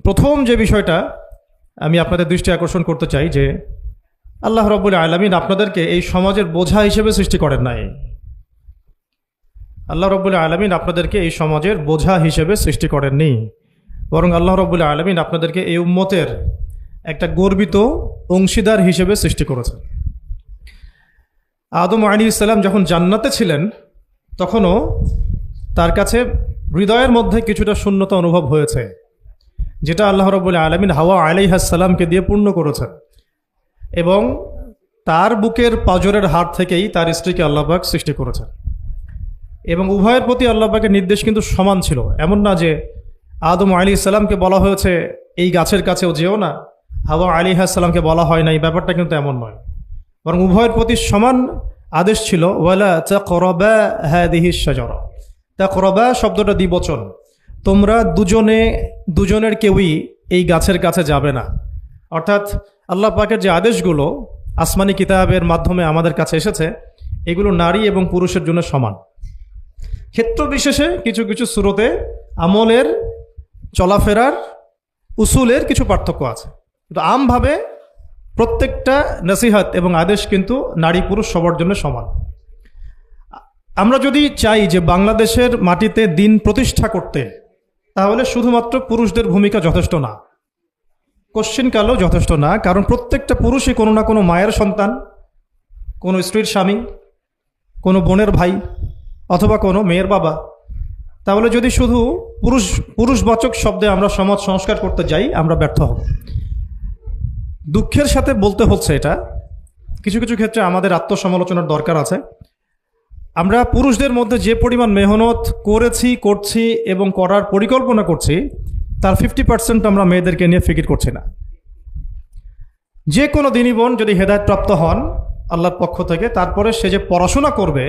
প্রথম যে বিষয়টা আমি আপনাদের দৃষ্টি আকর্ষণ করতে চাই যে আল্লাহ রাব্বুল আলামিন আপনাদেরকে এই সমাজের বোঝা হিসেবে সৃষ্টি করেন নাই। আল্লাহ রাব্বুল আলামিন আপনাদেরকে এই সমাজের বোঝা হিসেবে সৃষ্টি করেননি, বরং আল্লাহ রাব্বুল আলামিন আপনাদেরকে এই উম্মতের একটা গর্বিত অংশীদার হিসেবে সৃষ্টি করেছেন। আদম আলাইহিস সালাম যখন জান্নাতে ছিলেন তখনও তার কাছে হৃদয়ের মধ্যে কিছুটা শূন্যতা অনুভব হয়েছে, যেটা আল্লাহ রাব্বুল আলামিন হাওয়া আলাইহিস সালামকে দিয়ে পূর্ণ করেছেন। এবং তার বুকের পাঁজরের হাড় থেকেই তার স্ত্রীকে আল্লাহ পাক সৃষ্টি করেছেন। এবং উভয়ের প্রতি আল্লাহ পাকের নির্দেশ কিন্তু সমান ছিল। এমন না যে আদম আলাইহিস সালামকে বলা হয়েছে এই গাছের কাছেও যেও না, হাওয়া আলাইহিস সালামকে বলা হয় না, এই ব্যাপারটা কিন্তু এমন নয়, বরং উভয়ের প্রতি সমান আদেশ ছিল। ওয়ালা তাকরাবা হাদিহিশ শাজারা, তাকরাবা শব্দটা দ্বিবচন, তোমরা দুজনের কেউই এই গাছের কাছে যাবে না। অর্থাৎ আল্লাহ পাকের যে আদেশগুলো আসমানি কিতাবের মাধ্যমে আমাদের কাছে এসেছে, এগুলো নারী এবং পুরুষের জন্য সমান। ক্ষেত্র বিশেষে কিছু কিছু সূরতে আমলের, চলাফেরার, উসুলের কিছু পার্থক্য আছে, কিন্তু আমভাবে প্রত্যেকটা নসিহত এবং আদেশ কিন্তু নারী পুরুষ সবার জন্য সমান। আমরা যদি চাই যে বাংলাদেশের মাটিতে দিন প্রতিষ্ঠা করতে, তাহলে শুধুমাত্র পুরুষদের ভূমিকা যথেষ্ট না, কোশ্চিনকালও যথেষ্ট না। কারণ প্রত্যেকটা পুরুষই কোনো না কোনো মায়ের সন্তান, কোনো স্ত্রীর স্বামী, কোনো বোনের ভাই, অথবা কোনো মেয়ের বাবা। তাহলে যদি শুধু পুরুষবাচক শব্দে আমরা সমাজ সংস্কার করতে যাই, আমরা ব্যর্থ হব। দুঃখের সাথে বলতে হচ্ছে এটা, কিছু কিছু ক্ষেত্রে আমাদের আত্মসমালোচনার দরকার আছে। আমরা পুরুষদের মধ্যে যে পরিমাণ মেহনত করছি এবং করার পরিকল্পনা করছি, তার 50% আমরা মেয়েদেরকে নিয়ে ফিকির করছি না। যে কোনো দিনই বোন যদি হেদায়েতপ্রাপ্ত হন আল্লাহর পক্ষ থেকে, তারপরে সে যে পড়াশোনা করবে,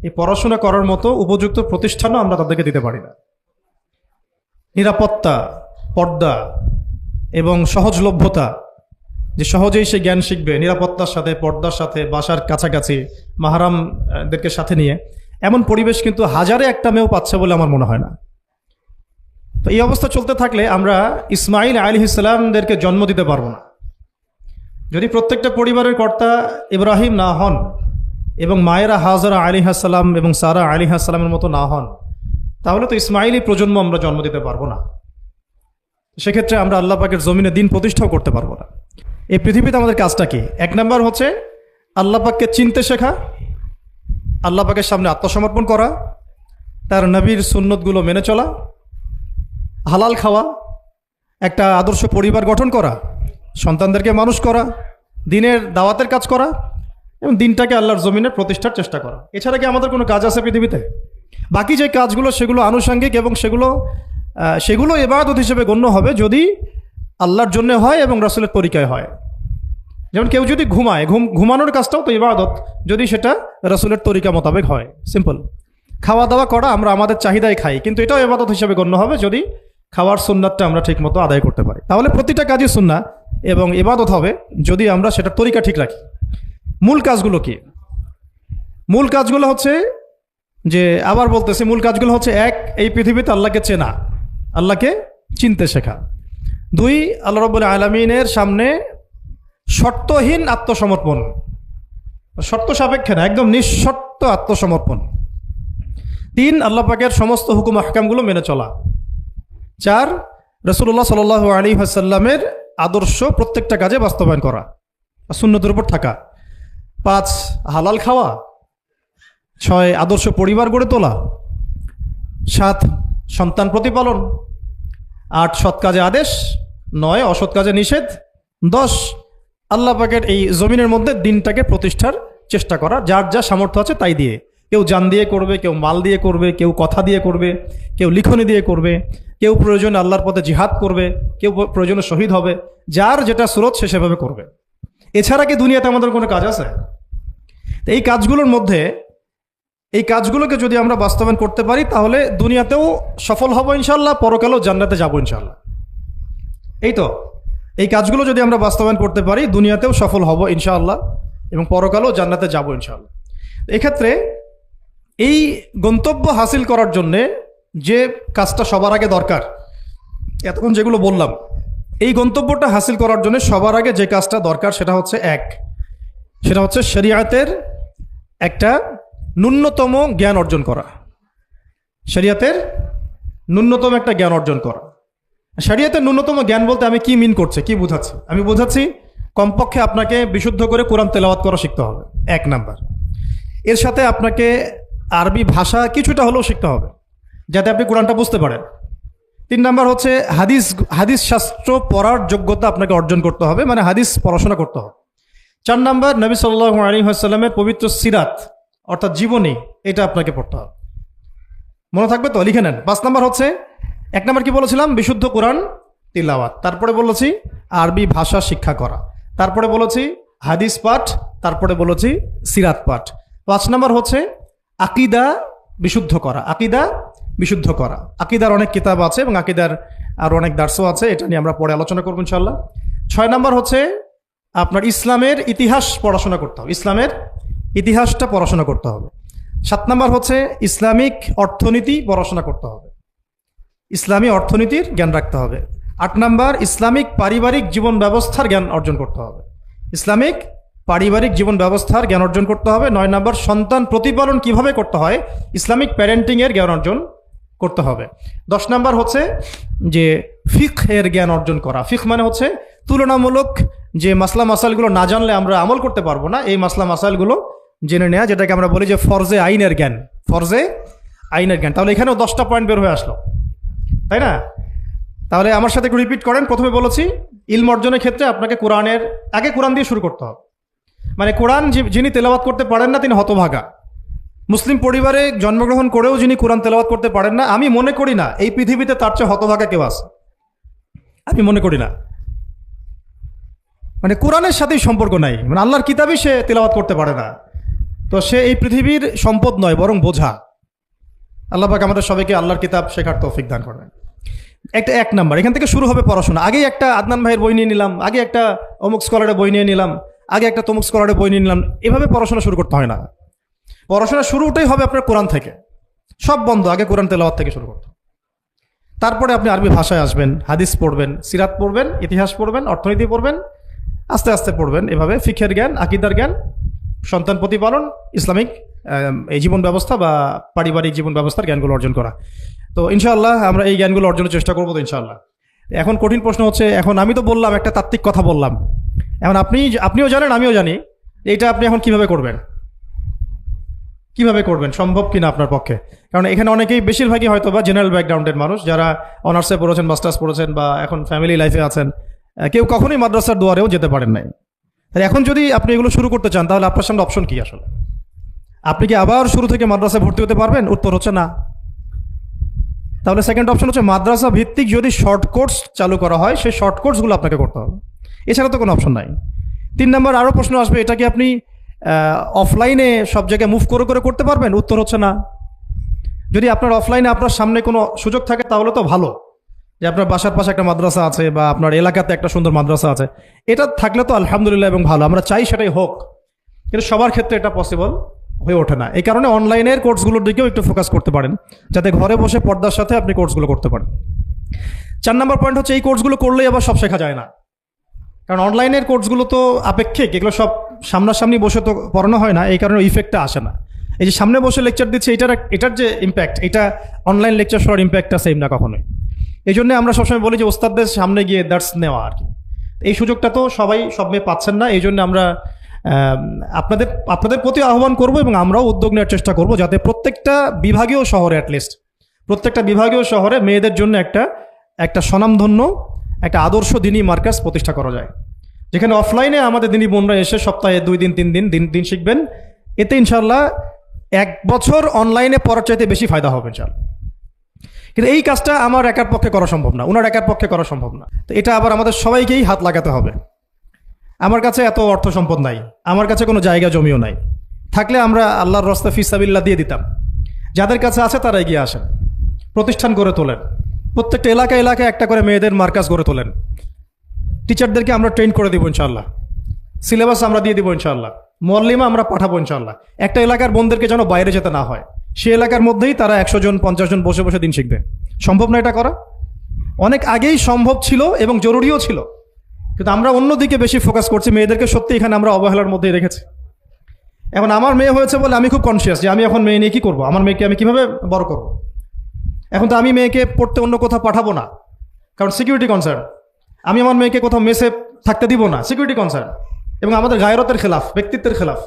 এই পড়াশোনা করার মতো উপযুক্ত প্রতিষ্ঠানও আমরা তাদেরকে দিতে পারি না। নিরাপত্তা, পর্দা এবং সহজলভ্যতা, যে সহজেই সে জ্ঞান শিখবে নিরাপত্তার সাথে, পর্দার সাথে, বাসার কাছাকাছি, মাহরামদেরকে সাথে নিয়ে, এমন পরিবেশ কিন্তু হাজারে একটা মেয়েও পাচ্ছে বলে আমার মনে হয় না। তো এই অবস্থা চলতে থাকলে আমরা ইসমাইল আলাইহিস সালামদেরকে জন্ম দিতে পারবো না। যদি প্রত্যেকটা পরিবারের কর্তা ইব্রাহিম না হন এবং মায়েরা হাজরা আলাইহিস সালাম এবং সারা আলাইহিস সালামের মতো না হন, তাহলে তো ইসমাইলি প্রজন্ম আমরা জন্ম দিতে পারবো না। সেক্ষেত্রে আমরা আল্লাহ পাকের জমিনে দিন প্রতিষ্ঠাও করতে পারবো না। এই পৃথিবীতে আমাদের কাজটা কি? 1 নম্বর হচ্ছে আল্লাহ পাককে চিনতে শেখা, আল্লাহ পাকের সামনে আত্মসমর্পণ করা, তার নবীর সুন্নতগুলো মেনে চলা, হালাল খাওয়া, একটা আদর্শ পরিবার গঠন করা, সন্তানদেরকে মানুষ করা, দিনের দাওয়াতের কাজ করা এবং দিনটাকে আল্লাহর জমিনে প্রতিষ্ঠার চেষ্টা করা। এছাড়া কি আমাদের কোনো কাজ আছে পৃথিবীতে? বাকি যে কাজগুলো সেগুলো আনুষঙ্গিক এবং সেগুলো ইবাদত হিসেবে গণ্য হবে যদি আল্লাহর জন্য হয় এবং রাসূলের তরিকায় হয়। যেমন কেউ যদি ঘুমায়, ঘুমানোর কাজটাও তো ইবাদত, যদি সেটা রাসূলের তরিকা মোতাবেক হয়। সিম্পল। খাওয়া দাওয়া করা, আমরা আমাদের চাহিদায় খাই, কিন্তু এটাও ইবাদত হিসেবে গণ্য হবে যদি খাওয়ার সুন্নাতটা আমরা ঠিক মতো আদায় করতে পারি। তাহলে প্রতিটা কাজই সুন্নাহ এবং ইবাদত হবে যদি আমরা সেটার তরিকা ঠিক রাখি। মূল কাজগুলো কি? মূল কাজগুলো হচ্ছে যে, আবার বলতেছি, মূল কাজগুলো হচ্ছে 1, এই পৃথিবীতে আল্লাহকে চেনা, আল্লাহকে চিনতে শেখা। 2, আল্লাহ রাব্বুল আলামিনের সামনে শর্তহীন আত্মসমর্পণ, শর্ত সাপেক্ষে না, একদম নিঃশর্ত আত্মসমর্পণ। 3, আল্লাহ পাকের সমস্ত হুকুম আহকামগুলো মেনে চলা। 4, রাসূলুল্লাহ সাল্লাল্লাহু আলাইহি ওয়াসাল্লামের আদর্শ প্রত্যেকটা কাজে বাস্তবায়ন করা, সুন্নতের উপর থাকা। 5, হালাল খাওয়া। 6, আদর্শ পরিবার গড়ে তোলা। 7, সন্তান প্রতিপালন। 8, সৎ কাজে আদেশ। 9, অসৎ কাজে নিষেধ। 10, আল্লাহ পাকের এই জমিনের মধ্যে দিনটাকে প্রতিষ্ঠার চেষ্টা করা, যার যা সামর্থ্য আছে তাই দিয়ে। কেউ জান দিয়ে করবে, কেউ মাল দিয়ে করবে, কেউ কথা দিয়ে করবে, কেউ লিখনি দিয়ে করবে, কেউ প্রয়োজনে আল্লাহর পথে জিহাদ করবে, কেউ প্রয়োজনে শহীদ হবে। যার যেটা সুরত সে সেভাবে করবে। এছাড়া কি দুনিয়াতে আমাদের কোনো কাজ আছে? এই কাজগুলোর মধ্যে, এই কাজগুলোকে যদি আমরা বাস্তবায়ন করতে পারি, তাহলে দুনিয়াতেও সফল হব ইনশাআল্লাহ, পরকালেও জান্নাতে যাব ইনশাআল্লাহ। এই তো, এই কাজগুলো যদি আমরা বাস্তবায়ন করতে পারি, দুনিয়াতেও সফল হব ইনশাআল্লাহ এবং পরকালেও জান্নাতে যাব ইনশাআল্লাহ। এক্ষেত্রে এই গন্তব্য হাসিল করার জন্যে যে কাজটা সবার আগে দরকার, এতক্ষণ যেগুলো বললাম, এই গন্তব্যটা হাসিল করার জন্য সবার আগে যে কাজটা দরকার সেটা হচ্ছে শরিয়াতের একটা ন্যূনতম জ্ঞান অর্জন করা। শরিয়াতের ন্যূনতম একটা জ্ঞান অর্জন করা। শরিয়াতের ন্যূনতম জ্ঞান বলতে আমি কি মিন করছি, কি বোঝাচ্ছি? আমি বোঝাচ্ছি কমপক্ষে আপনাকে বিশুদ্ধ করে কোরআন তেলাওয়াত করা শিখতে হবে, 1 নাম্বার। এর সাথে আপনাকে আরবি ভাষা কিছুটা হলেও শিখতে হবে যাতে আপনি কোরআনটা বুঝতে পারেন। 3 নাম্বার হচ্ছে হাদিস শাস্ত্র পড়ার যোগ্যতা আপনাকে অর্জন করতে হবে, মানে হাদিস পড়াশোনা করতে হবে। 4 নাম্বার নবী সাল্লাল্লাহু আলাইহি ওয়াসাল্লামের পবিত্র সিরাত অর্থাৎ জীবনী, এটা আপনাকে পড়তে হবে। মনে থাকবে তো? লিখে নেন। 5 নাম্বার হচ্ছে, 1 নাম্বার কি বলেছিলাম? বিশুদ্ধ কোরআন তিলাওয়াত। তারপরে বলেছি আরবি ভাষা শিক্ষা করা। তারপরে বলেছি হাদিস পাঠ। তারপরে বলেছি সিরাত পাঠ। 5 নাম্বার হচ্ছে আকীদা বিশুদ্ধ করা। আকীদার অনেক কিতাব আছে এবং আকীদার আর অনেক দার্সও আছে, এটা নিয়ে আমরা পরে আলোচনা করবো ইনশাআল্লাহ। 6 নাম্বার হচ্ছে আপনার ইসলামের ইতিহাস পড়াশোনা করতে হবে, ইসলামের ইতিহাসটা পড়াশোনা করতে হবে। 7 নাম্বার হচ্ছে ইসলামিক অর্থনীতি পড়াশোনা করতে হবে, ইসলামী অর্থনীতির জ্ঞান রাখতে হবে। 8 নাম্বার ইসলামিক পারিবারিক জীবন ব্যবস্থার জ্ঞান অর্জন করতে হবে, ইসলামিক পারিবারিক জীবন ব্যবস্থার জ্ঞান অর্জন করতে হবে। 9 নাম্বার সন্তান প্রতিপালন কিভাবে করতে হয়, ইসলামিক প্যারেন্টিংয়ের জ্ঞান অর্জন করতে হবে। 10 নাম্বার হচ্ছে যে ফিকহের জ্ঞান অর্জন করা। ফিক মানে হচ্ছে তুলনামূলক যে মাসলা মাসাইলগুলো না জানলে আমরা আমল করতে পারবো না, এই মাসলা মাসাইলগুলো জেনে নেওয়া, যেটাকে আমরা বলি যে ফরজে আইনের জ্ঞান। তাহলে এখানেও 10টা পয়েন্ট বের হয়ে আসলো, তাই না? তাহলে আমার সাথে একটু রিপিট করেন। প্রথমে বলেছি ইলম অর্জনের ক্ষেত্রে আপনাকে কোরআন দিয়ে শুরু করতে হবে। মানে কোরআন যিনি তেলাওয়াত করতে পারেন না তিনি হতভাগা। মুসলিম পরিবারে জন্মগ্রহণ করেও যিনি কোরআন তেলাওয়াত করতে পারেন না, আমি মনে করি না এই পৃথিবীতে তার চেয়ে হতভাগা কেউ আছে, আমি মনে করি না। মানে কোরআনের সাথেই সম্পর্ক নাই, মানে আল্লাহর কিতাবই সে তেলাওয়াত করতে পারে না, তো সে এই পৃথিবীর সম্পদ নয় বরং বোঝা। আল্লাহ পাক আমাদের সবাইকে আল্লাহর কিতাব শেখার তৌফিক দান করবেন। এক নাম্বার এখান থেকে শুরু হবে পড়াশোনা। আগেই একটা আদনান ভাইয়ের বই নিয়ে নিলাম, আগে একটা অমুক স্কলারের বই নিয়ে নিলাম, আগে একটা তমুক স্কলারের বই নিয়ে নিলাম, এভাবে পড়াশোনা শুরু করতে হয় না। পড়াশোনা শুরুটাই হবে আপনার কোরআন থেকে। সব বন্ধ, আগে কোরআন তেলাওয়াত থেকে শুরু করতে। তারপরে আপনি আরবি ভাষায় আসবেন, হাদিস পড়বেন, সিরাত পড়বেন, ইতিহাস পড়বেন, অর্থনীতি পড়বেন, আস্তে আস্তে পড়বেন। এভাবে ফিকহের জ্ঞান, আকীদার জ্ঞান, সন্তান প্রতিপালন, ইসলামিক এই জীবন ব্যবস্থা বা পারিবারিক জীবন ব্যবস্থার জ্ঞানগুলো অর্জন করা। তো ইনশাআল্লাহ আমরা এই জ্ঞানগুলো অর্জনের চেষ্টা করবো তো ইনশাআল্লাহ। এখন কঠিন প্রশ্ন হচ্ছে, এখন আমি তো বললাম একটা তাত্ত্বিক কথা বললাম, এখন আপনিও জানেন আমিও জানি, এইটা আপনি এখন কিভাবে করবেন, সম্ভব কিনা আপনার পক্ষে? কারণ এখানে অনেকেই, বেশিরভাগই হয়তো বা জেনারেল ব্যাকগ্রাউন্ডের মানুষ, যারা অনার্সে পড়েছেন, মাস্টার্স পড়েছেন বা এখন ফ্যামিলি লাইফে আছেন, কেউ কখনোই মাদ্রাসার দুয়ারেও যেতে পারেন নাই। এখন যদি আপনি এগুলো শুরু করতে চান তাহলে আপনার সামনে অপশন কি? আসলে আপনি কি আবার শুরু থেকে মাদ্রাসায় ভর্তি হতে পারবেন? উত্তর হচ্ছে না। তাহলে সেকেন্ড অপশন হচ্ছে মাদ্রাসা ভিত্তিক যদি শর্ট কোর্স চালু করা হয়, সেই শর্ট কোর্সগুলো আপনাকে করতে হবে, এছাড়া তো কোনো অপশন নাই। 3 নম্বর আরও প্রশ্ন আসবে, এটা কি আপনি অফলাইনে সব জায়গায় মুভ করে করে করতে পারবেন? উত্তর হচ্ছে না। যদি আপনার অফলাইনে আপনার সামনে কোনো সুযোগ থাকে তাহলে তো ভালো, যে আপনার বাসার পাশে একটা মাদ্রাসা আছে বা আপনার এলাকাতে একটা সুন্দর মাদ্রাসা আছে, এটা থাকলে তো আলহামদুলিল্লাহ এবং ভালো, আমরা চাই সেটাই হোক, কিন্তু সবার ক্ষেত্রে এটা পসিবল হয়ে ওঠে না। এই কারণে অনলাইনের কোর্সগুলোর দিকেও একটু ফোকাস করতে পারেন, যাতে ঘরে বসে পর্দার সাথে আপনি কোর্সগুলো করতে পারেন। 4 নম্বর পয়েন্ট হচ্ছে, এই কোর্সগুলো করলেই আবার সব শেখা যায় না, কারণ অনলাইনের কোর্সগুলো তো আপেক্ষিক, এগুলো সব সামনাসামনি বসে তো পড়ানো হয় না, এই কারণে ইফেক্টটা আসে না। এই যে সামনে বসে লেকচার দিচ্ছে, এটার যে ইম্প্যাক্ট, এটা অনলাইন লেকচার শোনার ইম্প্যাক্টটা সেম না কখনোই। এই জন্য আমরা সবসময় বলি যে ওস্তাদদের সামনে গিয়ে দার্স নেওয়া আর কি। এই সুযোগটা তো সবাই সব মেয়ে পাচ্ছেন না, এই জন্য আমরা আপনাদের প্রতি আহ্বান করব এবং আমরাও উদ্যোগ নেওয়ার চেষ্টা করব, যাতে প্রত্যেকটা বিভাগীয় শহরে, অ্যাটলিস্ট প্রত্যেকটা বিভাগীয় শহরে মেয়েদের জন্য একটা স্বনামধন্য একটা আদর্শ দিনী মার্কাজ প্রতিষ্ঠা করা যায়, যেখানে অফলাইনে আমাদের দিনী বোনরা এসে সপ্তাহে 2 দিন 3 দিন শিখবেন। এতে ইনশাল্লাহ 1 বছর অনলাইনে পড়ার চাইতে বেশি ফায়দা হবে ইনশাল্লাহ। কিন্তু এই কাজটা আমার একার পক্ষে করা সম্ভব না, ওনার একার পক্ষে করা সম্ভব না, তো এটা আবার আমাদের সবাইকেই হাত লাগাতে হবে। আমার কাছে এত অর্থ সম্পদ নাই, আমার কাছে কোনো জায়গা জমিও নাই, থাকলে আমরা আল্লাহর রাস্তায় ফিসাবিল্লাহ দিয়ে দিতাম। যাদের কাছে আছে তারা এগিয়ে আসেন, প্রতিষ্ঠান গড়ে তোলেন, প্রত্যেকটা এলাকায় একটা করে মেয়েদের মার্কাজ গড়ে তোলেন, টিচারদেরকে আমরা ট্রেন করে দিব ইনশাআল্লাহ, সিলেবাস আমরা দিয়ে দিব ইনশাআল্লাহ, মুআল্লিমা আমরা পাঠাবো ইনশাআল্লাহ। একটা এলাকার বোনদেরকে যেন বাইরে যেতে না হয়, সে এলাকার মধ্যেই তারা 100 জন 50 জন বসে বসে দিন শিখবে। সম্ভব না এটা করা? অনেক আগেই সম্ভব ছিল এবং জরুরিও ছিল, কিন্তু আমরা অন্যদিকে বেশি ফোকাস করছি। মেয়েদেরকে সত্যি এখানে আমরা অবহেলার মধ্যেই রেখেছি। এখন আমার মেয়ে হয়েছে বলে আমি খুব কনসিয়াস যে আমি এখন মেয়ে নিয়ে কী করবো, আমার মেয়েকে আমি কীভাবে বড় করবো। এখন তো আমি মেয়েকে পড়তে অন্য কোথাও পাঠাবো না, কারণ সিকিউরিটি কনসার্ন। আমি আমার মেয়েকে কোথাও মেসে থাকতে দিব না, সিকিউরিটি কনসার্ন, এবং আমাদের গায়রতের খেলাফ, ব্যক্তিত্বের খেলাফ।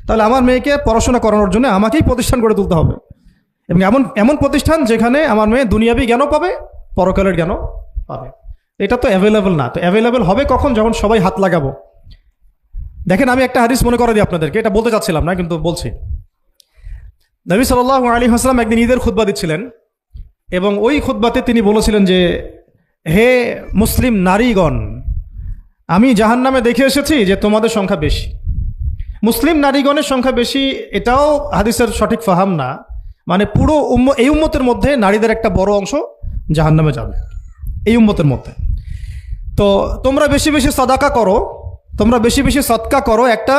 তাহলে আমার মেয়েকে পড়াশোনা করানোর জন্য আমাকেই প্রতিষ্ঠান গড়ে তুলতে হবে, এবং এমন এমন প্রতিষ্ঠান যেখানে আমার মেয়ে দুনিয়াবি জ্ঞানও পাবে, পরকালের জ্ঞানও পাবে। এটা তো অ্যাভেলেবল না। তো অ্যাভেলেবল হবে কখন? যখন সবাই হাত লাগাবো। দেখেন, আমি একটা হাদিস মনে করে দিই আপনাদেরকে, এটা বলতে চাচ্ছিলাম না কিন্তু বলছি। নবী সাল্লাল্লাহু আলাইহি ওয়াসাল্লাম একদিন ঈদের খুতবা দিচ্ছিলেন, এবং ওই খুতবাতে তিনি বলেছিলেন যে, হে মুসলিম নারীগণ, আমি জাহান্নামে দেখে এসেছি যে তোমাদের সংখ্যা বেশি। মুসলিম নারীগণের সংখ্যা বেশি, এটাও হাদিসের সঠিক ফাহাম না। মানে পুরো এই উম্মতের মধ্যে নারীদের একটা বড় অংশ জাহান্নামে যাবে, এই উম্মতের মধ্যে। তো তোমরা বেশি বেশি সাদাকা করো, তোমরা বেশি বেশি সদকা করো, একটা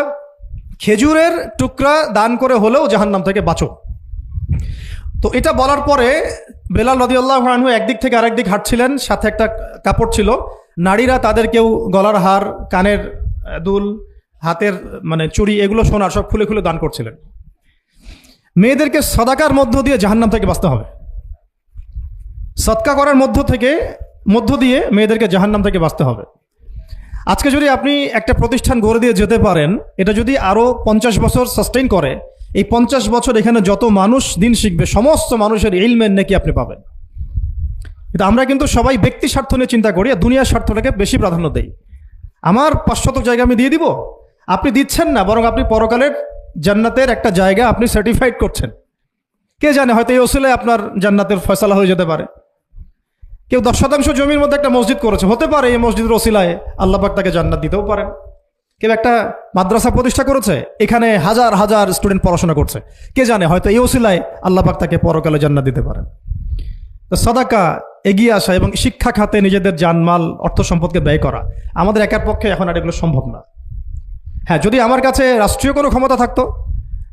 খেজুরের টুকরা দান করে হলেও জাহান্নাম থেকে বাঁচো। তো এটা বলার পরে বেলাল রাদিয়াল্লাহু আনহু একদিক থেকে আরেক দিক হাঁটছিলেন, সাথে একটা কাপড় ছিল। নারীরা তাদের কেউ গলার হার, কানের দুল, হাতের মানে চুড়ি, এগুলো সোনার সব খুলে খুলে দান করছিলেন। মেয়েদেরকে সদাকার মধ্য দিয়ে জাহান্নাম থেকে বাঁচতে হবে। সদকা করার মধ্য দিয়ে মেয়েদেরকে জাহান্নাম থেকে বাঁচতে হবে। আজকে যদি আপনি একটা প্রতিষ্ঠান গড়ে দিয়ে যেতে পারেন, এটা যদি আরও 50 বছর সাস্টেইন করে, এই 50 বছর এখানে যত মানুষ দিন শিখবে, সমস্ত মানুষের ইলমের নেকি আপনি পাবেন। কিন্তু আমরা কিন্তু সবাই ব্যক্তি স্বার্থ নিয়ে চিন্তা করি, আর দুনিয়ার স্বার্থটাকে বেশি প্রাধান্য দেই। আমার 500 জায়গা আমি দিয়ে দিব, আপনি দিচ্ছেন না, বরং আপনি পরকালের জান্নাতের একটা জায়গা আপনি সার্টিফাইড করছেন। কে জানে, হয়তো এই ওসিলায় আপনার জান্নাতের ফয়সালা হয়ে যেতে পারে। কেউ 10% জমির মধ্যে একটা মসজিদ করেছে, হতে পারে এই মসজিদের ওসিলায় আল্লাহ পাক তাকে জান্নাত দিতেও পারেন। কেউ একটা মাদ্রাসা প্রতিষ্ঠা করেছে, এখানে হাজার হাজার স্টুডেন্ট পড়াশোনা করছে, কে জানে, হয়তো এই ওসিলায় আল্লাহ পাক তাকে পরকালে জান্নাত দিতে পারেন। তো সাদাকা, এগিয়ে আসা এবং শিক্ষা খাতে নিজেদের জানমাল, অর্থ সম্পদকে ব্যয় করা আমাদের একার পক্ষে এখন আর এগুলো সম্ভব না। হ্যাঁ, যদি আমার কাছে রাষ্ট্রীয় কোনো ক্ষমতা থাকতো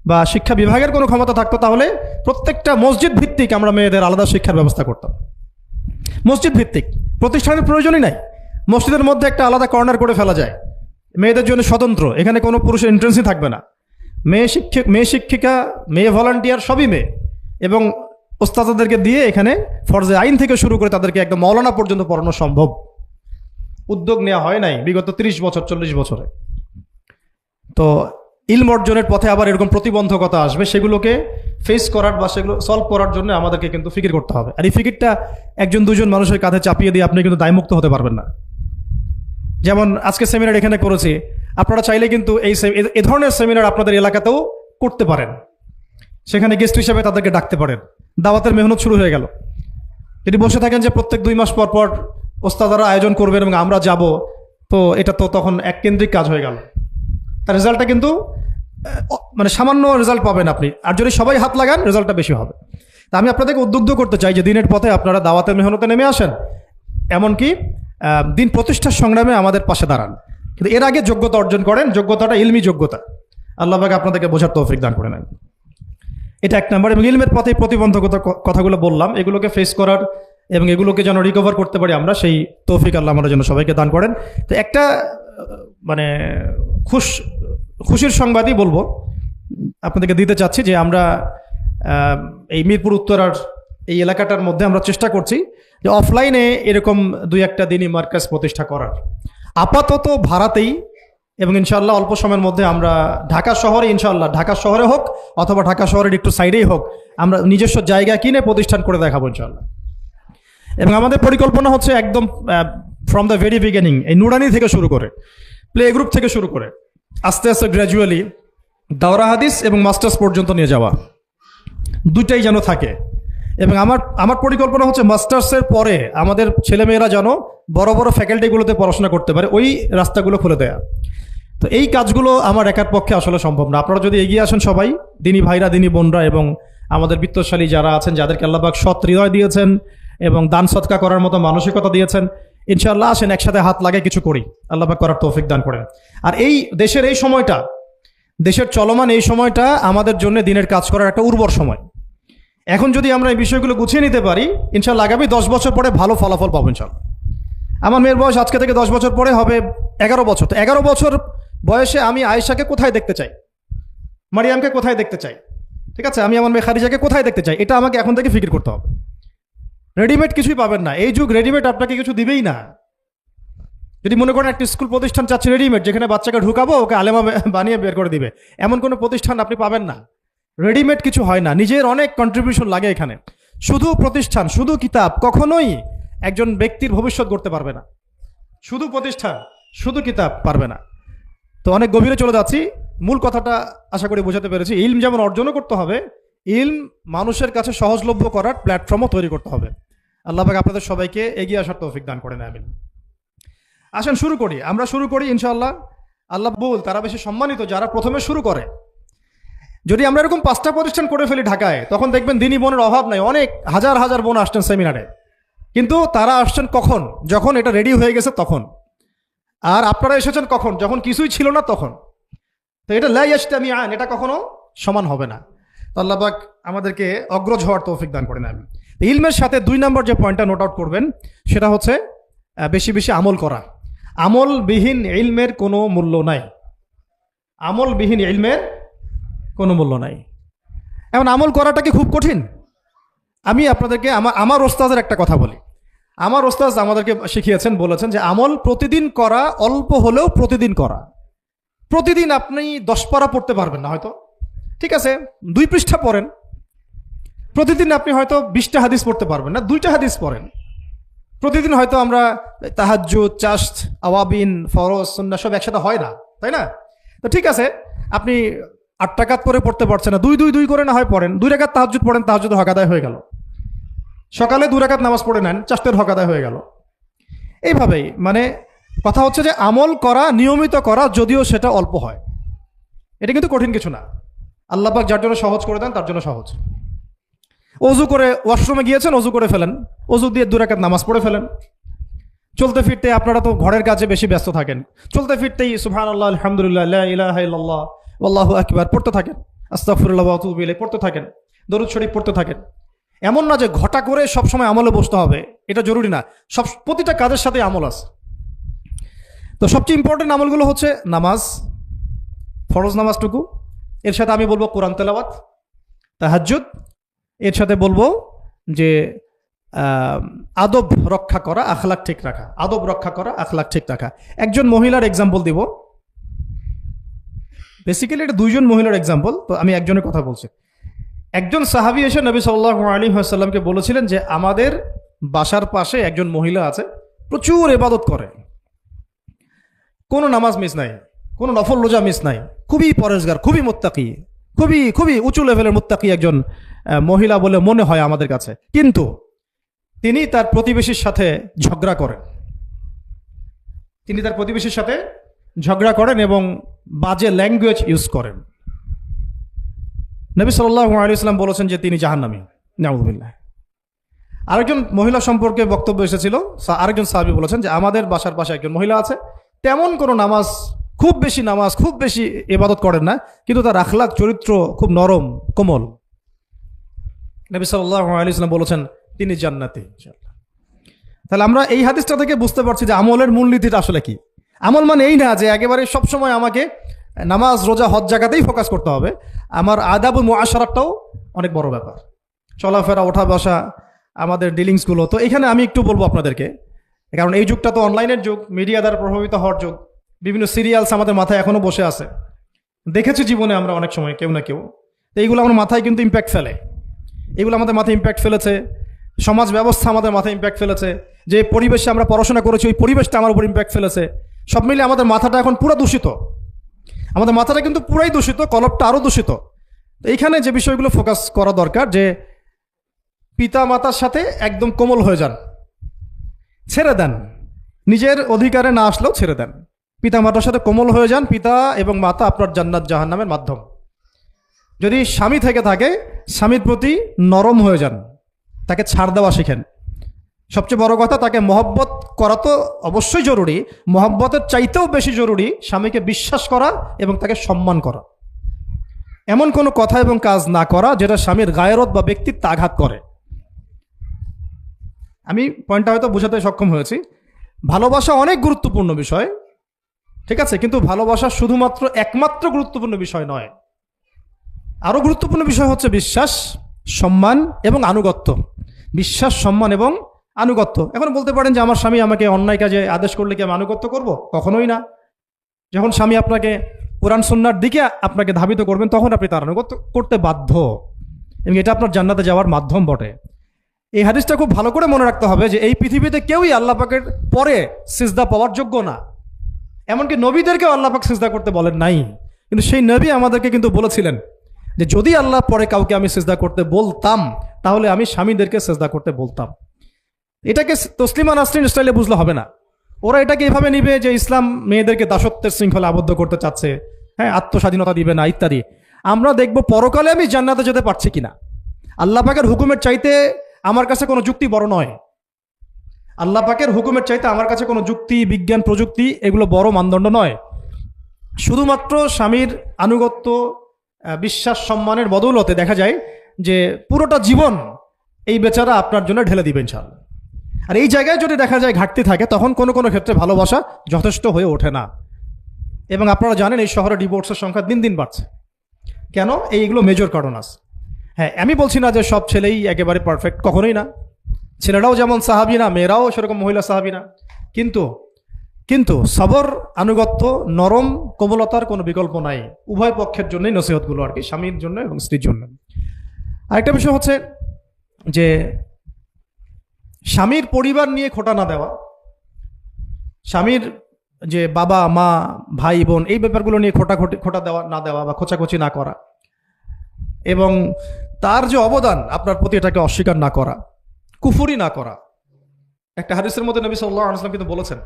বা শিক্ষা বিভাগের কোনো ক্ষমতা থাকতো, তাহলে প্রত্যেকটা মসজিদ ভিত্তিক আমরা মেয়েদের আলাদা শিক্ষার ব্যবস্থা করতাম। মসজিদ ভিত্তিক, প্রতিষ্ঠানের প্রয়োজনই নাই। মসজিদের মধ্যে একটা আলাদা কর্নার করে ফেলা যায়, মেয়েদের জন্য স্বতন্ত্র, এখানে কোনো পুরুষের এন্ট্রেন্সই থাকবে না। মেয়ে শিক্ষিকা, মেয়ে ভলান্টিয়ার সবই মেয়ে, এবং ওস্তাদদেরকে দিয়ে এখানে ফরজে আইন থেকে শুরু করে তাদেরকে একদম মৌলানা পর্যন্ত পড়ানো সম্ভব। উদ্যোগ নেওয়া হয় নাই বিগত 30 বছর 40 বছরে। তো ইলম অর্জনের পথে আবার এরকম প্রতিবন্ধকতা আসবে, সেগুলোকে ফেস করার বা সেগুলো সলভ করার জন্য আমাদেরকে কিন্তু ফিকির করতে হবে। আর এই ফিকিরটা একজন দুজন মানুষের কাঁধে চাপিয়ে দিয়ে আপনি কিন্তু দায়মুক্ত হতে পারবেন না। যেমন আজকে সেমিনার এখানে করেছি, আপনারা চাইলে কিন্তু এই ধরনের সেমিনার আপনাদের এলাকাতেও করতে পারেন। সেখানে গেস্ট হিসেবে তাদেরকে ডাকতে পারেন। দাওয়াতের মেহনত শুরু হয়ে গেল। যদি বসে থাকেন যে প্রত্যেক 2 মাস পর পর ওস্তাদারা আয়োজন করবেন এবং আমরা যাব, তো এটা তো তখন এককেন্দ্রিক কাজ হয়ে গেল। তার রেজাল্টটা কিন্তু মানে সামান্য রেজাল্ট পাবেন আপনি, আর যদি সবাই হাত লাগান রেজাল্টটা বেশি হবে। তা আমি আপনাদেরকে উদ্বুদ্ধ করতে চাই যে দিনের পথে আপনারা দাওয়াতের মেহনতে নেমে আসেন, এমনকি দিন প্রতিষ্ঠার সংগ্রামে আমাদের পাশে দাঁড়ান। কিন্তু এর আগে যোগ্যতা অর্জন করেন, যোগ্যতাটা ইলমি যোগ্যতা। আল্লাহ পাক আপনাদেরকে বোঝার তৌফিক দান করে নেন। এটা 1 নম্বর। এবং ইলমের পথে প্রতিবন্ধকতা কথাগুলো বললাম, এগুলোকে ফেস করার এবং এগুলোকে যেন রিকভার করতে পারি আমরা, সেই তৌফিক আল্লাহ আমাদের জন্য সবাইকে দান করেন। তো একটা মানে খুশির সংবাদই বলবো আপনাদেরকে দিতে চাচ্ছি যে আমরা এই মিরপুর উত্তরার এই এলাকাটার মধ্যে আমরা চেষ্টা করছি যে অফলাইনে এরকম 2-1টা দিনই মার্কাজ প্রতিষ্ঠা করার, আপাতত ভাড়াতেই। এবং ইনশাআল্লাহ অল্প সময়ের মধ্যে আমরা ঢাকা শহরে, ইনশাআল্লাহ ঢাকা শহরে হোক অথবা ঢাকা শহরের একটু সাইডেই হোক, আমরা নিজস্ব জায়গা কিনে প্রতিষ্ঠান করে দেখাবো ইনশাআল্লাহ। এবং আমাদের পরিকল্পনা হচ্ছে একদম ফ্রম দ্য ভেরি বিগিনিং, এই নুরানি থেকে শুরু করে, প্লে গ্রুপ থেকে শুরু করে আস্তে আস্তে গ্র্যাজুয়ালি দাওরা হাদিস এবং মাস্টার্স পর্যন্ত নিয়ে যাওয়া, দুইটাই যেন থাকে। এবং আমার পরিকল্পনা হচ্ছে মাস্টার্সের পরে আমাদের ছেলেমেয়েরা যেন বড় বড় ফ্যাকাল্টিগুলোতে পড়াশোনা করতে পারে, ওই রাস্তাগুলো খুলে দেয়া। তো এই কাজগুলো আমার একার পক্ষে আসলে সম্ভব না। আপনারা যদি এগিয়ে আসেন সবাই, দিনী ভাইরা, দিনী বোনরা, এবং আমাদের বিত্তশালী যারা আছেন, যাদেরকে আল্লাহ পাক সৎ হৃদয় দিয়েছেন এবং দান সৎকা করার মতো মানসিকতা দিয়েছেন, ইনশাআল্লাহ আসেন একসাথে হাত লাগিয়ে কিছু করি, আল্লাহ পাক করার তৌফিক দান করেন। আর এই দেশের এই সময়টা, দেশের চলমান এই সময়টা আমাদের জন্য দিনের কাজ করার একটা উর্বর সময়। এখন যদি আমরা এই বিষয়গুলো গুছিয়ে নিতে পারি, ইনশাআল্লাহ আগামী 10 বছর পরে ভালো ফলাফল পাবো ইনশাআল্লাহ। আমার মেয়ের বয়স আজকে থেকে 10 বছর পরে হবে 11 বছর। তো 11 বছর বয়সে আমি আয়েশাকে কোথায় দেখতে চাই, মারিয়ামকে কোথায় দেখতে চাই, ঠিক আছে, আমি আমার মেয়ে খাদিজাকে কোথায় দেখতে চাই, এটা আমাকে এখন থেকে ফিকির করতে হবে। রেডিমেড কিছুই পাবেন না, এই যুগ রেডিমেড আপনাকে কিছু দিবেই না। যদি মনে করেন একটা স্কুল প্রতিষ্ঠান চাচ্ছে রেডিমেড, যেখানে বাচ্চাকে ঢুকাবো ওকে আলেমা বানিয়ে বের করে দিবে, এমন কোনো প্রতিষ্ঠান আপনি পাবেন না। রেডিমেড কিছু হয় না, নিজের অনেক কন্ট্রিবিউশন লাগে এখানে। শুধু প্রতিষ্ঠান, শুধু কিতাব কখনোই একজন ব্যক্তির ভবিষ্যৎ গড়তে পারবে না। শুধু প্রতিষ্ঠান, শুধু কিতাব পারবে না। তো অনেক গভীরে চলে যাচ্ছি, মূল কথাটা আশা করি বোঝাতে পেরেছি। ইলম যেমন অর্জনও করতে হবে, ইলম মানুষের কাছে সহজলভ্য করার প্ল্যাটফর্মও তৈরি করতে হবে। আল্লাহ পাক আপনাদের সবাইকে এগিয়ে আসার তৌফিক দান করেন, আমিন। আসেন শুরু করি, আমরা শুরু করি ইনশাআল্লাহ। আল্লাহ বল তারা বেশি সম্মানিত যারা প্রথমে শুরু করে। যদি আমরা এরকম 5টা প্রতিষ্ঠান করে ফেলি ঢাকায়, তখন দেখবেন দিনী বোনের অভাব নাই, অনেক হাজার হাজার বোন আসছেন সেমিনারে। কিন্তু তারা আসছেন কখন? যখন এটা রেডি হয়ে গেছে তখন। আর আপনারা এসেছেন কখন? যখন কিছুই ছিল না তখন। তো এটা লা ইয়াজতামিআন, এটা কখনো সমান হবে না। তো আল্লাহ পাক আমাদেরকে অগ্রজ হওয়ার তৌফিক দান করেন, আমিন। ইলমের সাথে 2 নম্বর যে পয়েন্টটা নোট আউট করবেন সেটা হচ্ছে বেশি বেশি আমল করা। আমলবিহীন ইলমের কোনো মূল্য নাই। আমলবিহীন ইলমের কোনো মূল্য নাই। এখন আমল করাটা কি খুব কঠিন? আমি আপনাদেরকে আমার ওস্তাদের একটা কথা বলি। আমার ওস্তাদ আমাদেরকে শিখিয়েছেন, বলেছেন যে আমল প্রতিদিন করা, অল্প হলেও প্রতিদিন করা। প্রতিদিন আপনি 10 পারা পড়তে পারবেন না হয়তো, ঠিক আছে, 2 পৃষ্ঠা পড়েন। প্রতিদিন আপনি হয়তো 20টা হাদিস পড়তে পারবেন না, 2টা হাদিস পড়েন। প্রতিদিন হয়তো আমরা তাহাজ্জুদ, চাশত, আওয়াবিন, ফরজ, সুন্নাহ সব একসাথে হয় না, তাই না? তো ঠিক আছে, আপনি 8 রাকাত করে পড়তে পারছেন না, 2 করে না হয় পড়েন, 2 রাকাত তাহাজ্জুদ পড়েন, তাহাজ্জুদ হক আদায় হয়ে গেল। সকালে 2 রাকাত নামাজ পড়ে নেন, চাশতের হক আদায় হয়ে গেল। এইভাবেই মানে কথা হচ্ছে যে আমল করা, নিয়মিত করা, যদিও সেটা অল্প হয়, এটা কিন্তু কঠিন কিছু না। আল্লাহ পাক যার জন্য সহজ করে দেন তার জন্য সহজ। অজু করে ওয়াশরুমে গিয়েছেন, অজু করে ফেলেন, অজু দিয়ে 2 রাকাত নামাজ পড়ে ফেলেন। চলতে ফিরতে, আপনারা তো ঘরের কাজে বেশি ব্যস্ত থাকেন, চলতে ফিরতেই সুবহানাল্লাহ, আলহামদুলিল্লাহ, লা ইলাহা ইল্লাল্লাহ, আল্লাহু আকবার পড়তে থাকেন, আস্তাগফিরুল্লাহ ওয়া আতুবু ইলাইহি পড়তে থাকেন, দরুদ শরীফ পড়তে থাকেন। এমন না যে ঘটা করে সবসময় আমলে বসতে হবে, এটা জরুরি না। প্রতিটা কাজের সাথে আমল আছে। তো সবচেয়ে ইম্পর্টেন্ট আমলগুলো হচ্ছে নামাজ, ফরজ নামাজটুকু, এর সাথে আমি বলবো কোরআন তেলাওয়াত, তাহাজ্জুদ, এর সাথে বলবো যে আদব রক্ষা করা, আখলাক ঠিক রাখা। আদব রক্ষা করা, আখলাক ঠিক রাখা। একজন মহিলার এক্সাম্পল দিব, বেসিক্যালি এটা 2 জন মহিলার এক্সাম্পল, তো আমি একজনের কথা বলছি। একজন সাহাবী এসে নবী সাল্লাল্লাহু আলাইহি ওয়াসাল্লামকে বলেছিলেন যে আমাদের বাসার পাশে একজন মহিলা আছে, প্রচুর ইবাদত করে, কোনো নামাজ মিস নাই, কোনো নফল রোজা মিস নাই, খুবই পরেজগার, খুবই মুত্তাকি, খুবই খুবই উঁচু লেভেলের মুত্তাকি একজন মহিলা বলে মনে হয় আমাদের কাছে। কিন্তু তিনি তার প্রতিবেশীর সাথে ঝগড়া করেন। তিনি তার প্রতিবেশীর সাথে ঝগড়া করেন এবং বাজে ল্যাঙ্গুয়েজ ইউজ করেন। নবী সাল্লাল্লাহু আলাইহি ওয়াসাল্লাম বলেছেন যে তিনি জাহান্নামী, নাউযুবিল্লাহ। আরেকজন মহিলা সম্পর্কে বক্তব্য এসেছিল, আরেকজন সাহাবী বলেছেন যে আমাদের বাসার পাশে একজন মহিলা আছে, তেমন কোনো নামাজ, খুব বেশি ইবাদত করেন না, কিন্তু তার আখলাক, চরিত্র খুব নরম, কোমল। নবী সাল্লাল্লাহু আলাইহি ওয়াসাল্লাম বলেছেন তিনি জান্নাতি। তাহলে আমরা এই হাদিসটা থেকে বুঝতে পারছি যে আমলের মূলনীতিটা আসলে কি। আমল মানে এই না যে একেবারে সবসময় আমাকে নামাজ, রোজা, হজ জায়গাতেই ফোকাস করতে হবে। আমার আদাব ও মুআশারাতটাও অনেক বড় ব্যাপার, চলাফেরা, ওঠা বসা, আমাদের ডিলিংসগুলো। তো এখানে আমি একটু বলবো আপনাদেরকে, কারণ এই যুগটা তো অনলাইনের যুগ, মিডিয়া দ্বারা প্রভাবিত হওয়ার যুগ। বিভিন্ন সিরিয়ালস আমাদের মাথায় এখনো বসে আছে, দেখেছি জীবনে আমরা অনেক সময় কেউ না কেউ। তো এইগুলো আমার মাথায় কিন্তু ইম্প্যাক্ট ফেলে, এগুলো আমাদের মাথায় ইম্প্যাক্ট ফেলেছে। সমাজ ব্যবস্থা আমাদের মাথায় ইম্প্যাক্ট ফেলেছে, যে পরিবেশে আমরা পড়াশোনা করেছি ওই পরিবেশটা আমার উপর ইম্প্যাক্ট ফেলেছে। সব মিলে আমাদের মাথাটা এখন পুরো দূষিত, আমাদের মাথাটা কিন্তু পুরাই দূষিত, কলবটা আরও দূষিত। তো এইখানে যে বিষয়গুলো ফোকাস করা দরকার, যে পিতা মাতার সাথে একদম কোমল হয়ে যান, ছেড়ে দেন, নিজের অধিকারে না আসলেও ছেড়ে দেন, পিতা মাতার সাথে কোমল হয়ে যান। পিতা এবং মাতা আপনার জান্নাত জাহান্নামের মাধ্যম। যদি স্বামী থেকে থাকে, স্বামীর প্রতি নরম হয়ে যান, তাকে ছাড় দেওয়া শিখেন। সবচেয়ে বড় কথা, তাকে মহব্বত করা তো অবশ্যই জরুরি, মহব্বতের চাইতেও বেশি জরুরি স্বামীকে বিশ্বাস করা এবং তাকে সম্মান করা। এমন কোনো কথা এবং কাজ না করা যেটা স্বামীর গায়রত বা ব্যক্তিত্বে আঘাত করে। আমি পয়েন্টটা হয়তো বোঝাতে সক্ষম হয়েছি। ভালোবাসা অনেক গুরুত্বপূর্ণ বিষয়, ঠিক আছে, কিন্তু ভালোবাসা শুধুমাত্র একমাত্র গুরুত্বপূর্ণ বিষয় নয়। আরও গুরুত্বপূর্ণ বিষয় হচ্ছে বিশ্বাস, সম্মান এবং আনুগত্য। বিশ্বাস, সম্মান এবং আনুগত্য। এখন বলতে পারেন যে আমার স্বামী আমাকে অন্যায় কাজে আদেশ করলে কি আমি আনুগত্য করব? কখনোই না। যখন স্বামী আপনাকে কোরআন সুন্নাহর দিকে আপনাকে ধাবিত করবেন, তখন আপনি তার আনুগত্য করতে বাধ্য, এবং এটা আপনার জান্নাতে যাওয়ার মাধ্যম বটে। এই হাদিসটা খুব ভালো করে মনে রাখতে হবে যে এই পৃথিবীতে কেউই আল্লাহ পাকের পরে সিজদা পাওয়ার যোগ্য না। এমনকি নবীদেরকেও আল্লাহ পাক সিজদা করতে বলেন নাই, কিন্তু সেই নবী আমাদেরকে কিন্তু বলেছিলেন যে যদি আল্লাহ পরে কাউকে আমি সিজদা করতে বলতাম, তাহলে আমি স্বামীদেরকে সিজদা করতে বলতাম। এটাকে তসলিমা নাসরিন স্টাইলে বুঝলে হবে না। ওরা এটাকে এভাবে নিবে যে ইসলাম মেয়েদেরকে দাসত্বের শৃঙ্খলা আবদ্ধ করতে চাচ্ছে, হ্যাঁ, আত্মস্বাধীনতা দিবে না ইত্যাদি। আমরা দেখব পরকালে আমি জান্নাতে যেতে পারছি কিনা। আল্লাহ পাকের হুকুমের চাইতে আমার কাছে কোনো যুক্তি বড় নয়। আল্লাহ পাকের হুকুমের চাইতে আমার কাছে কোনো যুক্তি, বিজ্ঞান, প্রযুক্তি এগুলো বড় মানদণ্ড নয়। শুধুমাত্র স্বামীর আনুগত্য, বিশ্বাস, সম্মানের বদৌলতে দেখা যায় যে পুরোটা জীবন এই বেচারা আপনার জন্য ঢেলে দিবেন ইনশাআল্লাহ। আর এই জায়গায় যদি দেখা যায় ঘাটতি থাকে, তখন কোনো কোনো ক্ষেত্রে ভালোবাসা যথেষ্ট হয়ে ওঠে না। এবং আপনারা জানেন এই শহরে ডিভোর্সের সংখ্যা দিন দিন বাড়ছে। কেন? এইগুলো মেজর কারণ আছে। হ্যাঁ, আমি বলছি না যে সব ছেলেই একেবারে পারফেক্ট, কখনোই না। ছেলেরাও যেমন সাহাবী না, মেয়েরাও সেরকম মহিলা সাহাবী না। কিন্তু কিন্তু সবর, আনুগত্য, নরম কোমলতার কোনো বিকল্প নাই। উভয় পক্ষের জন্যই নসিহতগুলো আর কি, স্বামীর জন্য এবং স্ত্রীর জন্য। আরেকটা বিষয় হচ্ছে যে স্বামীর পরিবার নিয়ে খোঁটা না দেওয়া, স্বামীর যে বাবা মা ভাই বোন এই ব্যাপারগুলো নিয়ে খোঁটা দেওয়া না দেওয়া বা খোঁচাখুচি না করা, এবং তার যে অবদান আপনার প্রতি এটাকে অস্বীকার না করা, কুফরি না করা। একটা হাদিসের মধ্যে নবী সাল্লাল্লাহু আলাইহি ওয়াসাল্লাম কিন্তু বলেছেন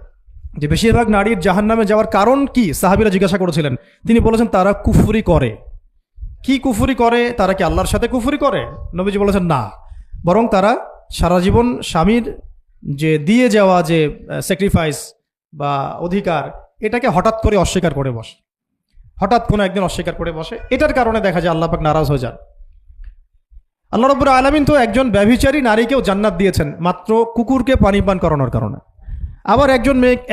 যে বেশিরভাগ নারীর জাহান্নামে যাওয়ার কারণ কি? সাহাবীরা জিজ্ঞাসা করেছিলেন, তিনি বলেছেন তারা কুফরি করে। কি কুফরি করে? তারা কি আল্লাহর সাথে কুফরি করে? নবীজি বলেছেন না, বরং তারা সারা জীবন স্বামীর যে দিয়ে যাওয়া যে স্যাক্রিফাইস বা অধিকার, এটাকে হঠাৎ করে অস্বীকার করে বসে, হঠাৎ কোনো একদিন অস্বীকার করে বসে। এটার কারণে দেখা যায় আল্লাহ পাক নারাজ হয়ে যান। আল্লাহ রাব্বুল আলামিন তো একজন ব্যভিচারী নারীকেও জান্নাত দিয়েছেন মাত্র কুকুরকে পানি পান করানোর কারণে। আবার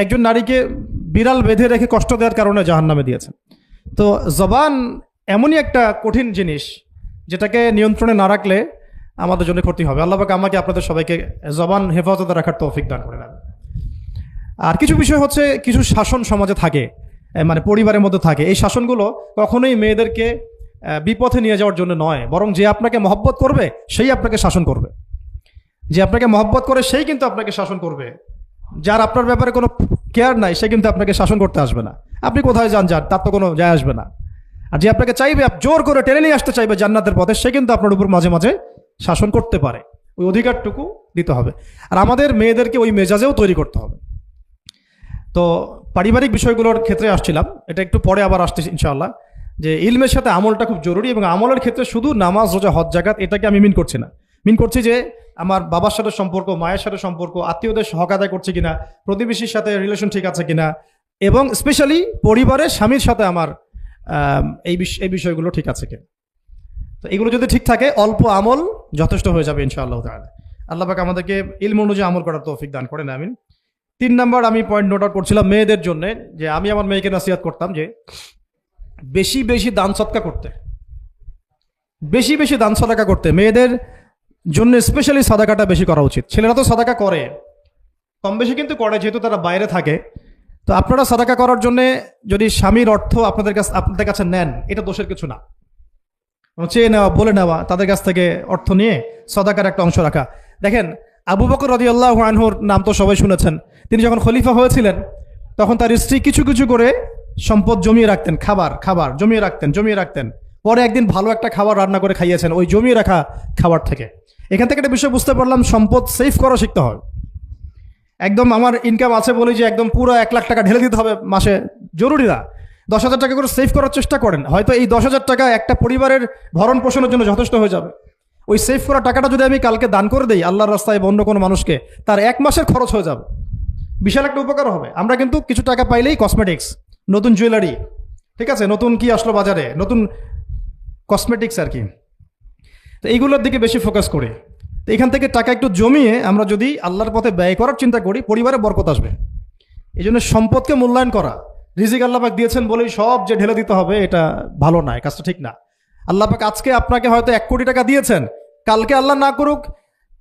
একজন নারীকে বিড়াল বেঁধে রেখে কষ্ট দেওয়ার কারণে জাহান্নামে দিয়েছেন। তো জবান এমনই একটা কঠিন জিনিস, যেটাকে নিয়ন্ত্রণে না রাখলে আমাদের জন্য ক্ষতি হবে। আল্লাহ পাক আমাকে আপনাদের সবাইকে জবান হেফাজতে রাখার তৌফিক দান করে দেন। আর কিছু বিষয় হচ্ছে, কিছু শাসন সমাজে থাকে, মানে পরিবারের মধ্যে থাকে। এই শাসনগুলো কখনোই মেয়েদেরকে বিপথে নিয়ে যাওয়ার জন্য নয়, বরং যে আপনাকে মহব্বত করবে সেই আপনাকে শাসন করবে। যে আপনাকে মহব্বত করে সেই কিন্তু আপনাকে শাসন করবে। যার আপনার ব্যাপারে কোনো কেয়ার নাই সে কিন্তু আপনাকে শাসন করতে আসবে না। আপনি কোথায় যান তার তো কোনো যায় আসবে না। আর যে আপনাকে চাইবে, জোর করে টেনে নিয়ে আসতে চাইবে জান্নাতের পথে, সে কিন্তু আপনার উপর মাঝে মাঝে শাসন করতে পারে। ওই অধিকারটুকু দিতে হবে। আর আমাদের মেয়েদেরকে ওই মেজাজেও তৈরি করতে হবে। তো পারিবারিক বিষয়গুলোর ক্ষেত্রে আসছিলাম, এটা একটু পরে আবার আসতেছি ইনশাআল্লাহ, যে ইলমের সাথে আমলটা খুব জরুরি। এবং আমলের ক্ষেত্রে শুধু নামাজ, রোজা, হজ, যাকাত এটাকে আমি মিন করছি না। মিন করছি যে আমার বাবার সাথে সম্পর্ক, মায়ের সাথে সম্পর্ক, আত্মীয়দের হক আদায় করছে কিনা, প্রতিবেশীর সাথে রিলেশন ঠিক আছে কিনা, এবং স্পেশালি পরিবারের স্বামীর সাথে আমার এই বিষয়গুলো ঠিক আছে কিনা। তো এগুলো যদি ঠিক থাকে, অল্প আমল যথেষ্ট হয়ে যাবে ইনশাআল্লাহ তাআলা। আল্লাহ পাক আমাদেরকে ইলম অনুযায়ী আমল করার তৌফিক দান করেন, আমিন। 3 নম্বর আমি পয়েন্ট নোট আউট করছিলাম মেয়েদের জন্য, যে আমি আমার মেয়েকে নসিহত করতাম যে বেশি বেশি দান সদকা করতে, বেশি বেশি দান সদকা করতে। মেয়েদের জন্য স্পেশালি সাদাকাটা বেশি করা উচিত। ছেলেরা তো সাদাকা করে, কম বেশি কিন্তু করে, যেহেতু তারা বাইরে থাকে। তো আপনারা সাদাকা করার জন্য যদি স্বামীর অর্থ আপনাদের কাছে নেন, এটা দোষের কিছু না। চেয়ে নেওয়া, বলে নেওয়া, তাদের কাছ থেকে অর্থ নিয়ে সাদাকার একটা অংশ রাখা। দেখেন, আবু বকর রাদিয়াল্লাহু আনহুর নাম তো সবাই শুনেছেন। তিনি যখন খলিফা হয়েছিলেন, তখন তার স্ত্রী কিছু কিছু করে সম্পদ জমিয়ে রাখতেন, খাবার জমিয়ে রাখতেন। পরে একদিন ভালো একটা খাবার রান্না করে খাইয়েছেন ওই জমিয়ে রাখা খাবার থেকে। এখান থেকে একটা বিষয় বুঝতে পারলাম, সম্পদ সেভ করা শিখতে হয়। একদম আমার ইনকাম আছে বলে যে একদম পুরো 1 লাখ টাকা ঢেলে দিতে হবে মাসে, জরুরি না। 10,000 টাকা করে সেভ করার চেষ্টা করেন। হয়তো এই 10,000 টাকা একটা পরিবারের ভরণ পোষণের জন্য যথেষ্ট হয়ে যাবে। ওই সেভ করা টাকাটা যদি আমি কালকে দান করে দিই আল্লাহর রাস্তায় বা অন্য কোনো মানুষকে, তার 1 মাসের খরচ হয়ে যাবে, বিশাল একটা উপকার হবে। আমরা কিন্তু কিছু টাকা পাইলেই কসমেটিক্স, নতুন জুয়েলারি, ঠিক আছে, নতুন কি আসলো বাজারে, নতুন কসমেটিক্স আর কি। তো এইগুলোর দিকে বেশি ফোকাস করি। তো এখান থেকে টাকা একটু জমিয়ে আমরা যদি আল্লাহর পথে ব্যয় করার চিন্তা করি, পরিবারে বরকত আসবে। এই জন্য সম্পদকে মূল্যায়ন করা, রিজিক আল্লাহ পাক দিয়েছেন বলেই সব যে ঢেলে দিতে হবে, এটা ভালো না, কাজটা ঠিক না। আল্লাহ পাক আজকে আপনাকে হয়তো 1 কোটি টাকা দিয়েছেন, কালকে আল্লাহ না করুক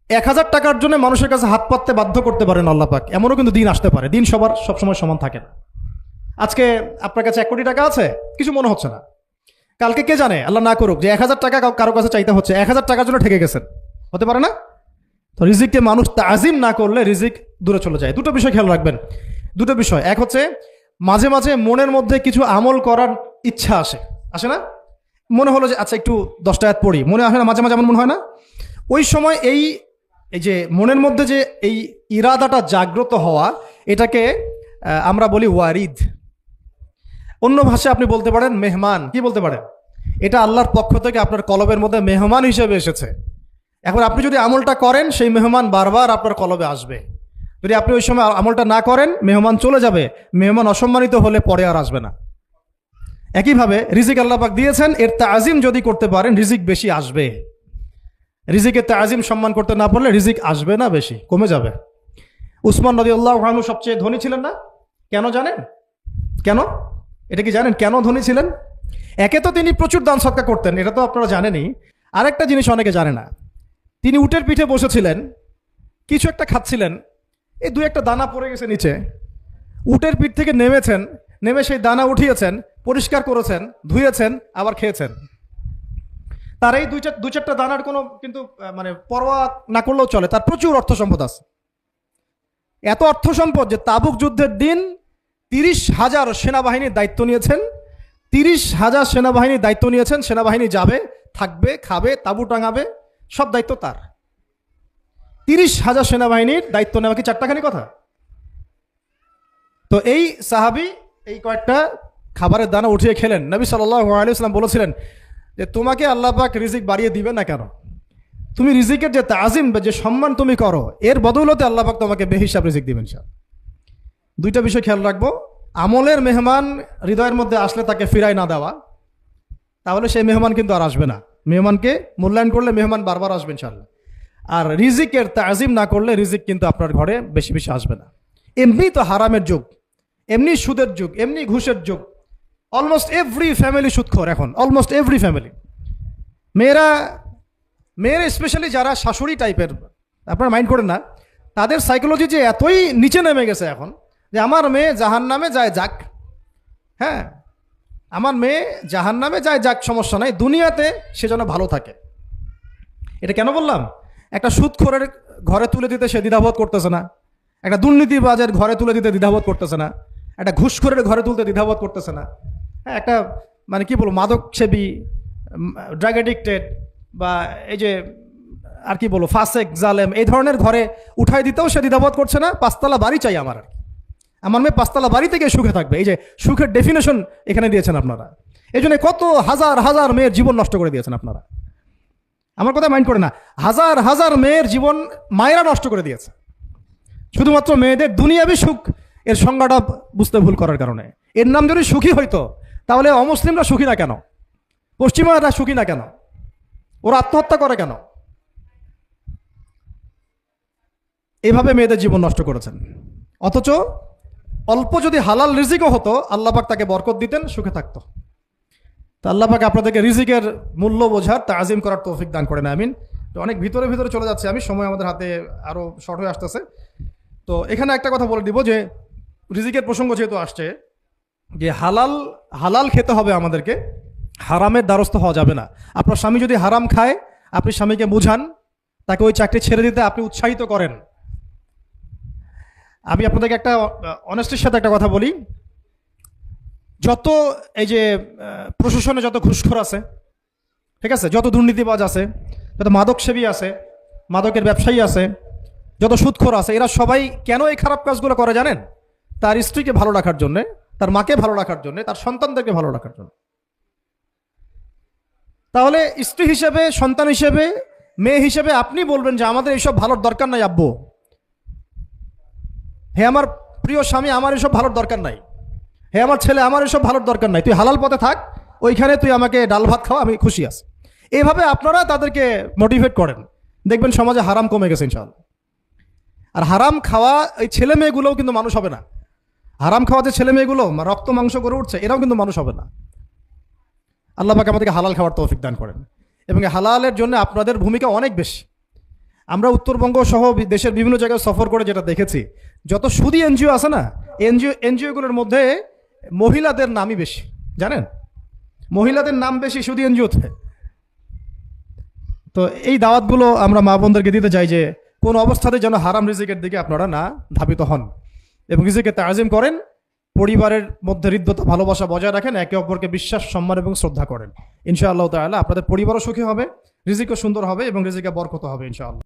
1000 টাকার জন্য মানুষের কাছে হাত পাততে বাধ্য করতে পারেন আল্লাহ পাক। এমনও কিন্তু দিন আসতে পারে, দিন সবার সবসময় সমান থাকে না। আজকে আপনার কাছে 1 কোটি টাকা আছে, কিছু মনে হচ্ছে না, কালকে কে জানে আল্লাহ না করুক যে 1000 টাকা কারো কাছে চাইতে হচ্ছে, 1000 টাকার জন্য ঠেকে গেছেন, হতে পারে না? তো রিজিককে মানুষ তাজিম না করলে রিজিক দূরে চলে যায়। দুটো বিষয় খেয়াল রাখবেন, দুটো বিষয়। এক হচ্ছে মাঝে মাঝে মনের মধ্যে কিছু আমল করার ইচ্ছা আসে না? মনে হলো যে আচ্ছা একটু 10টা আয়াত পড়ি, মনে আসে না মাঝে মাঝে? এমন মনে হয় না? ওই সময় এই যে মনের মধ্যে যে এই ইরাদাটা জাগ্রত হওয়া, এটাকে আমরা বলি ওয়ারিদ। অন্য ভাষায় আপনি বলতে পারেন মেহমান। কি বলতে পারেন? এটা আল্লাহর পক্ষ থেকে আপনার কলবের মধ্যে মেহমান হিসেবে এসেছে। এখন আপনি যদি আমলটা করেন, সেই মেহমান বারবার আপনার কলবে আসবে। যদি আপনি ওই সময় আমলটা না করেন, মেহমান চলে যাবে, মেহমান অসম্মানিত হলে পরে আর আসবে না। একইভাবে রিজিক আল্লাহ পাক দিয়েছেন, এর তাজিম যদি করতে পারেন রিজিক বেশি আসবে। রিজিকের তাজিম সম্মান করতে না পারলে রিজিক আসবে না, বেশি কমে যাবে। উসমান রাদিয়াল্লাহু আনহু সবচেয়ে ধনী ছিলেন না? কেন জানেন? কেন? এটা কি জানেন কেন ধনী ছিলেন? একে তো তিনি প্রচুর দান সদকা করতেন, এটা তো আপনারা জানেনই। আরেকটা জিনিস অনেকে জানে না, তিনি উটের পিঠে বসেছিলেন, কিছু একটা খাচ্ছিলেন, এই 2-1টা দানা পড়ে গেছে নিচে। উটের পিঠ থেকে নেমেছেন, নেমে সেই দানা উঠিয়েছেন, পরিষ্কার করেছেন, ধুয়েছেন, আবার খেয়েছেন। তার এই 2-4টা দানার কোনো কিন্তু মানে পরোয়া না করলেও চলে, তার প্রচুর অর্থ সম্পদ আছে। এত অর্থ সম্পদ যে তাবুক যুদ্ধের দিন 30,000 সেনাবাহিনীর দায়িত্ব নিয়েছেন। 30,000 সেনাবাহিনীর দায়িত্ব নিয়েছেন। সেনাবাহিনী যাবে, থাকবে, খাবে, তাঁবু টাঙাবে, সব দায়িত্ব তার। 30,000 সেনাবাহিনীর দায়িত্ব নেওয়া কি চারটাখানি কথা? তো এই সাহাবী এই কয়েকটা খাবারের দানা উঠিয়ে খেলেন। নবী সাল্লাল্লাহু আলাইহি ওয়াসাল্লাম বলেছিলেন যে তোমাকে আল্লাহ পাক রিজিক বাড়িয়ে দিবে না কেন? তুমি রিজিকের যে তাজিম বা যে সম্মান তুমি করো, এর বদৌলতে আল্লাহ পাক তোমাকে বেহিসাব রিজিক দিবেন। দুইটা বিষয় খেয়াল রাখবো। আমলের মেহমান হৃদয়ের মধ্যে আসলে তাকে ফিরায় না দেওয়া, তাহলে সেই মেহমান কিন্তু আর আসবে না। মেহমানকে মূল্যায়ন করলে মেহমান বারবার আসবে ইনশাআল্লাহ। আর রিজিকের তাজিম না করলে রিজিক কিন্তু আপনার ঘরে বেশি বেশি আসবে না। এমনি তো হারামের যুগ, এমনি সুদের যুগ, এমনি ঘুষের যুগ। অলমোস্ট এভরি ফ্যামিলি সুদখোর এখন, অলমোস্ট এভরি ফ্যামিলি। মেয়েরা স্পেশালি যারা শাশুড়ি টাইপের, আপনারা মাইন্ড করেন না, তাদের সাইকোলজি যে এতই নিচে নেমে গেছে এখন যে আমার মেয়ে জাহান্নামে যায় যাক, হ্যাঁ আমার মেয়ে জাহান্নামে যায় যাক, সমস্যা নাই, দুনিয়াতে সে যেন ভালো থাকে। এটা কেন বললাম? একটা সুদখোরের ঘরে তুলে দিতে সে দ্বিধাবোধ করতেছে না, একটা দুর্নীতিবাজের ঘরে তুলে দিতে দ্বিধাবোধ করতেছে না, একটা ঘুষখোরের ঘরে তুলতে দ্বিধাবোধ করতেছে না, হ্যাঁ একটা মানে কি বলবো মাদক সেবী, ড্রাগ এডিক্টেড বা এই যে আর কি বলবো ফাসেক জালেম, এই ধরনের ঘরে উঠাই দিতেও সে দ্বিধাবোধ করছে না। 5তলা বাড়ি চাই আমার মেয়ে 5তলা বাড়ি থেকে সুখে থাকবে। এই যে সুখের ডেফিনেশন এখানে দিয়েছেন আপনারা। এই জন্য কত হাজার হাজার মেয়ের জীবন নষ্ট করে দিয়েছেন আপনারা। আমার কথা মাইন্ড করে না, হাজার হাজার মেয়ের জীবন মায়েরা নষ্ট করে দিয়েছে শুধুমাত্র মেয়েদের দুনিয়াবি সুখ এর সংজ্ঞাটা বুঝতে ভুল করার কারণে। এর নাম যদি সুখী হইতো তাহলে অমুসলিমরা সুখী না কেন? পশ্চিমারা সুখী না কেন? ওরা আত্মহত্যা করে কেন? এভাবে মেয়েদের জীবন নষ্ট করেছেন। অথচ অল্প যদি হালাল রিজিকও হতো, আল্লাহ পাক তাকে বরকত দিতেন, সুখে থাকতো। তো আল্লাহ পাক আপনাদেরকে রিজিকের মূল্য বোঝার, তাজিম করার তৌফিক দান করেন, আমিন। তো অনেক ভিতরে ভিতরে চলে যাচ্ছে আমি, সময় আমাদের হাতে আরও শর্ট হয়ে আসতেছে। তো এখানে একটা কথা বলে দিব যে রিজিকের প্রসঙ্গ যেহেতু আসছে, যে হালাল খেতে হবে আমাদেরকে, হারামের দ্বারস্থ হওয়া যাবে না। আপনার স্বামী যদি হারাম খায়, আপনি স্বামীকে বুঝান, তাকে ওই চাকরি ছেড়ে দিতে আপনি উৎসাহিত করেন। আমি আপনাদেরকে একটা অনেস্টির সাথে একটা কথা বলি, যত এই যে প্রশাসনে যত ঘুষখোর আছে, ঠিক আছে, যত দুর্নীতিবাজ আছে, যত মাদক সেবী আছে, মাদকের ব্যবসায়ী আছে, যত সুদখোর আছে, এরা সবাই কেন এই খারাপ কাজগুলো করে জানেন? তার স্ত্রীকে ভালো রাখার জন্যে, তার মাকে ভালো রাখার জন্যে, তার সন্তানদেরকে ভালো রাখার জন্য। তাহলে স্ত্রী হিসেবে, সন্তান হিসেবে, মেয়ে হিসেবে আপনি বলবেন যে আমাদের এইসব ভালোর দরকার নাই আব্বু, হে আমার প্রিয় স্বামী, আমার এসব ভালোর দরকার নাই, হে আমার ছেলে, আমার এসব ভালোর দরকার নাই, তুই হালাল পথে থাক, ওইখানে তুই আমাকে ডাল ভাত খাওয়া, আমি খুশি আছি। এইভাবে আপনারা তাদেরকে মোটিভেট করেন, দেখবেন সমাজে হারাম কমে গেছে ইনশাআল্লাহ। আর হারাম খাওয়া এই ছেলে মেয়েগুলোও কিন্তু মানুষ হবে না। হারাম খাওয়া যে ছেলে মেয়েগুলো রক্ত মাংস করে উঠছে, এরাও কিন্তু মানুষ হবে না। আল্লাহ পাক আমাদেরকে হালাল খাওয়ার তৌফিক দান করেন, এবং এই হালালের জন্য আপনাদের ভূমিকা অনেক বেশি। আমরা উত্তরবঙ্গ সহ দেশের বিভিন্ন জায়গায় সফর করে যেটা দেখেছি, যত সুদী এনজিও আছে না, এনজিওগুলোর মধ্যে মহিলাদের নামই বেশি, জানেন? মহিলাদের নাম বেশি সুদী এনজিওতে। তো এই দাওয়াতগুলো আমরা মা বোনদেরকে দিতে চাই যে কোন অবস্থাতে যেন হারাম রিজিকের দিকে আপনারা না ধাবিত হন, এবং রিজিকে তাজিম করেন, পরিবারের মধ্যে হৃদ্যতা ভালোবাসা বজায় রাখেন, একে অপরকে বিশ্বাস, সম্মান এবং শ্রদ্ধা করেন। ইনশাআল্লাহ তাআলা আপনাদের পরিবারও সুখী হবে, রিজিকও সুন্দর হবে, এবং রিজিকে বরকত হবে ইনশাআল্লাহ।